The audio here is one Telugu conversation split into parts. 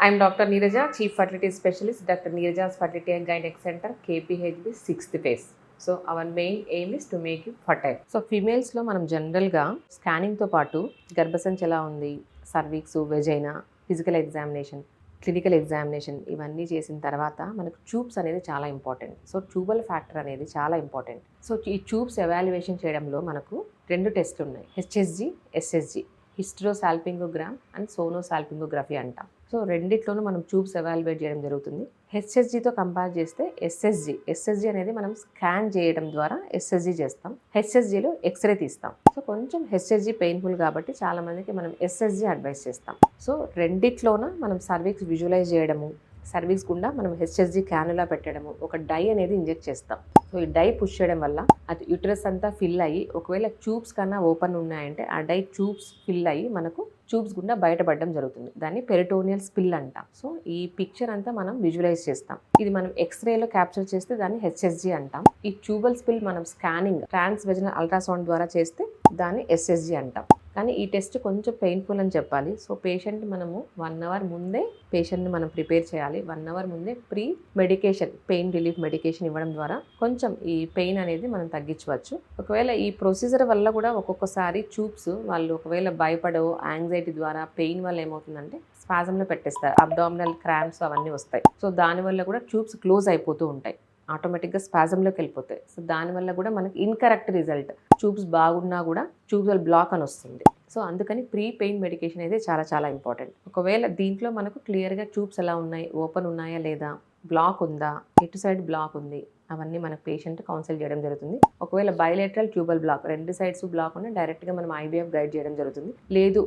I'm Dr. Neeraja, Chief Fertility Specialist, Dr. Neeraja's Fertility and Gynec Center, KPHB 6th phase. So our main aim is to make you fertile. So ఫీమేల్స్లో మనం జనరల్గా స్కానింగ్తో పాటు గర్భసంచి ఎలా ఉంది, cervix, vagina, physical examination, clinical examination ఇవన్నీ చేసిన తర్వాత మనకు ట్యూబ్స్ అనేది చాలా ఇంపార్టెంట్. సో ట్యూబల్ ఫ్యాక్టర్ అనేది చాలా ఇంపార్టెంట్. సో ఈ ట్యూబ్స్ ఎవాల్యుయేషన్ చేయడంలో మనకు 2 టెస్ట్లు ఉన్నాయి, హెచ్ఎస్జి, ఎస్ఎస్జి, హిస్టరోసాల్పింగోగ్రామ్ అండ్ సోనోసాల్పింగోగ్రఫీ అంటాం. సో రెండిట్లోనూ మనం ట్యూబ్స్ ఎవాల్యుయేట్ చేయడం జరుగుతుంది. హెచ్ఎస్జితో కంపేర్ చేస్తే ఎస్ఎస్జి అనేది మనం స్కాన్ చేయడం ద్వారా ఎస్ఎస్జి చేస్తాం, హెచ్ఎస్జిలో ఎక్స్రే తీస్తాం. సో కొంచెం హెచ్ఎస్జి పెయిన్ఫుల్ కాబట్టి చాలా మందికి మనం ఎస్ఎస్జి అడ్వైస్ చేస్తాం. సో రెండిట్లోన మనం సర్వీక్స్ విజువలైజ్ చేయడము, సర్వీక్స్ గుండా మనం హెచ్ఎస్జి క్యానులా పెట్టడము, ఒక డై అనేది ఇంజెక్ట్ చేస్తాం. సో ఈ డై పుష్ చేయడం వల్ల అది యూటరస్ అంతా ఫిల్ అయ్యి, ఒకవేళ ట్యూబ్స్ కన్నా ఓపెన్ ఉన్నాయంటే ఆ డై ట్యూబ్స్ ఫిల్ అయ్యి మనకు ట్యూబ్స్ గుండా బయటపడడం జరుగుతుంది. దాన్ని పెరిటోనియల్ స్పిల్ అంటాం. సో ఈ పిక్చర్ అంతా మనం విజువలైజ్ చేస్తాం. ఇది మనం ఎక్స్రేలో క్యాప్చర్ చేస్తే దాన్ని హెచ్ఎస్జి అంటాం. ఈ ట్యూబల్ స్పిల్ మనం స్కానింగ్ ట్రాన్స్ వెజనల్ అల్ట్రాసౌండ్ ద్వారా చేస్తే దాన్ని ఎస్ఎస్జి అంటాం. కానీ ఈ టెస్ట్ కొంచెం పెయిన్ఫుల్ అని చెప్పాలి. సో పేషెంట్ మనము 1 అవర్ ముందే పేషెంట్ని మనం ప్రిపేర్ చేయాలి. 1 అవర్ ముందే pre medication, pain relief medication ఇవ్వడం ద్వారా కొంచెం ఈ పెయిన్ అనేది మనం తగ్గించవచ్చు. ఒకవేళ ఈ ప్రొసీజర్ వల్ల కూడా ఒక్కొక్కసారి ట్యూబ్స్ వాళ్ళు ఒకవేళ భయపడో యాంగ్జైటీ ద్వారా పెయిన్ వల్ల ఏమవుతుందంటే స్పాజంలో పెట్టేస్తారు, అబ్డామినల్ క్రాంప్స్ అవన్నీ వస్తాయి. సో దానివల్ల కూడా ట్యూబ్స్ క్లోజ్ అయిపోతూ ఉంటాయి, ఆటోమేటిక్గా స్పాజంలోకి వెళ్ళిపోతాయి. సో దానివల్ల కూడా మనకి ఇన్కరెక్ట్ రిజల్ట్, ట్యూబ్స్ బాగున్నా కూడా ట్యూబ్వల్ బ్లాక్ అని వస్తుంది. సో అందుకని ప్రీ పెయిన్ మెడికేషన్ అయితే చాలా ఇంపార్టెంట్. ఒకవేళ దీంట్లో మనకు క్లియర్గా ట్యూబ్స్ ఎలా ఉన్నాయి, ఓపెన్ ఉన్నాయా లేదా, బ్లాక్ ఉందా, ఎటు సైడ్ బ్లాక్ ఉంది, అవన్నీ మనకు పేషెంట్ కౌన్సిల్ చేయడం జరుగుతుంది. ఒకవేళ bilateral tubal block, 2 sides block ఉంటే డైరెక్ట్గా మనం ఐవీఎఫ్ గైడ్ చేయడం జరుగుతుంది. లేదు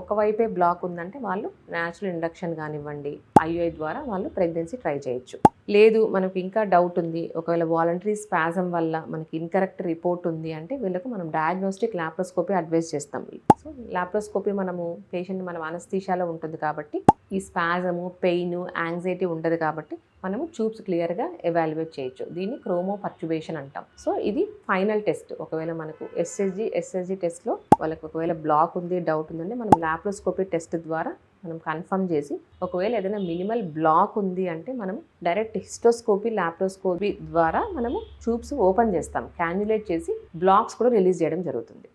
ఒక వైపే బ్లాక్ ఉందంటే వాళ్ళు న్యాచురల్ ఇండక్షన్ కానివ్వండి, ఐయుఐ ద్వారా వాళ్ళు ప్రెగ్నెన్సీ ట్రై చేయొచ్చు. లేదు మనకు ఇంకా డౌట్ ఉంది, ఒకవేళ వాలంటరీ స్పాజం వల్ల మనకి ఇన్కరెక్ట్ రిపోర్ట్ ఉంది అంటే వీళ్ళకు మనం డయాగ్నోస్టిక్ లాప్రోస్కోపీ అడ్వైస్ చేస్తాం. సో లాప్రోస్కోపీ మనం అనస్థీషియాలో ఉంటుంది కాబట్టి ఈ స్పాజము, పెయిన్, యాంగ్జైటీ ఉండదు కాబట్టి మనము ట్యూబ్స్ క్లియర్గా ఎవాల్యుయేట్ చేయొచ్చు. దీన్ని క్రోమో పర్చుబేషన్ అంటాం. సో ఇది ఫైనల్ టెస్ట్. ఒకవేళ మనకు ఎస్ఎస్జి టెస్ట్లో వాళ్ళకి ఒకవేళ బ్లాక్ ఉంది, డౌట్ ఉందంటే మనం లాప్రోస్కోపీ టెస్ట్ ద్వారా మనం కన్ఫర్మ్ చేసి, ఒకవేళ ఏదైనా మినిమల్ బ్లాక్ ఉంది అంటే మనం డైరెక్ట్ హిస్టోస్కోపీ, లాప్రోస్కోపీ ద్వారా మనము ట్యూబ్స్ ఓపెన్ చేస్తాం, క్యాన్యులేట్ చేసి బ్లాక్స్ కూడా రిలీజ్ చేయడం జరుగుతుంది.